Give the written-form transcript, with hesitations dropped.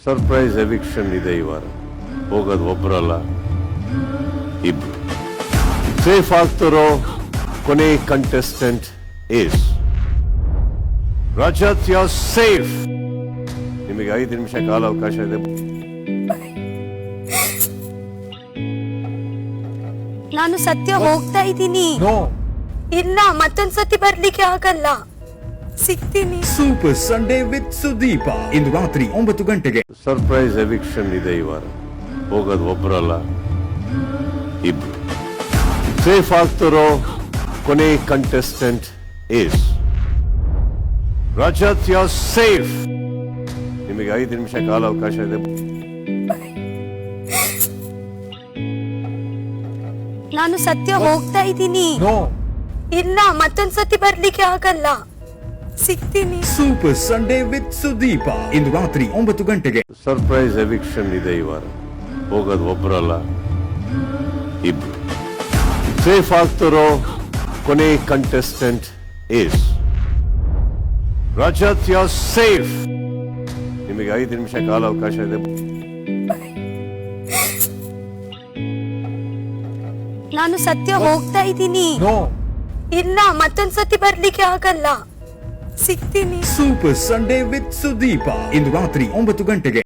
Surprise eviction ಇದೆ ಈ ವಾರ. ಹೋಗೋದು ಒಬ್ಬರಲ್ಲ, ಇಬ್ರು. ಸೇಫ್ ಆಗ್ತಿರೋ ಕೊನೆ contestant is Rajat. You safe. ನಿಮಗೆ 5 ನಿಮಿಷ ಕಾಲಾವಕಾಶ ಇದೆ. ನಾನು ಸತ್ಯ ಹೋಗ್ತಾ ಇದ್ದೀನಿ. ಇಲ್ಲ, ಮತ್ತೊಂದ್ಸತಿ ಬರ್ಲಿಕ್ಕೆ ಆಗಲ್ಲ. ಸಿಗ್ತೀನಿ. ಸೂಪರ್ ಸಂಡೇ ವಿತ್ ಸುದೀಪ ಇಂದು ರಾತ್ರಿ 9 ಗಂಟೆಗೆ. ಸರ್ಪ್ರೈಸ್ ಎವಿಕ್ಷನ್ ಇದೆ ಈ ವಾರ. ಹೋಗೋದು ಒಬ್ಬರಲ್ಲ, ಇಬ್ರು. ಸೇಫ್ ಆಗ್ತಿರೋ ಕೊನೆ contestant is Rajat. You safe. ನಿಮಗೆ 5 ನಿಮಿಷ ಕಾಲಾವಕಾಶ ಇದೆ. ನಾನು ಸತ್ಯ ಹೋಗ್ತಾ ಇದ್ದೀನಿ. ಇಲ್ಲ, ಮತ್ತೊಂದ್ಸತಿ ಬರ್ಲಿಕ್ಕೆ ಆಗಲ್ಲ. ಸಿಗ್ತೀನಿ. ಸೂಪರ್ ಸಂಡೇ ವಿತ್ ಸುದೀಪ ಇಂದು ರಾತ್ರಿ 9 ಗಂಟೆಗೆ. ಸರ್ಪ್ರೈಸ್ ಎವಿಕ್ಷನ್ ಇದೆ ಈ ವಾರ. ಹೋಗೋದು ಒಬ್ಬರಲ್ಲ, ಇಬ್ರು. ಸೇಫ್ ಆಗ್ತಿರೋ ಕೊನೆ contestant is Rajat. You safe. ನಿಮಗೆ 5 ನಿಮಿಷ ಕಾಲಾವಕಾಶ ಇದೆ. ನಾನು ಸತ್ಯ ಹೋಗ್ತಾ ಇದ್ದೀನಿ. ಇಲ್ಲ, ಮತ್ತೊಂದ್ಸತಿ ಬರ್ಲಿಕ್ಕೆ ಆಗಲ್ಲ. ಸಿಗ್ತೀನಿ. ಸೂಪರ್ ಸಂಡೇ ವಿತ್ ಸುದೀಪ ಇಂದು ರಾತ್ರಿ 9 ಗಂಟೆಗೆ.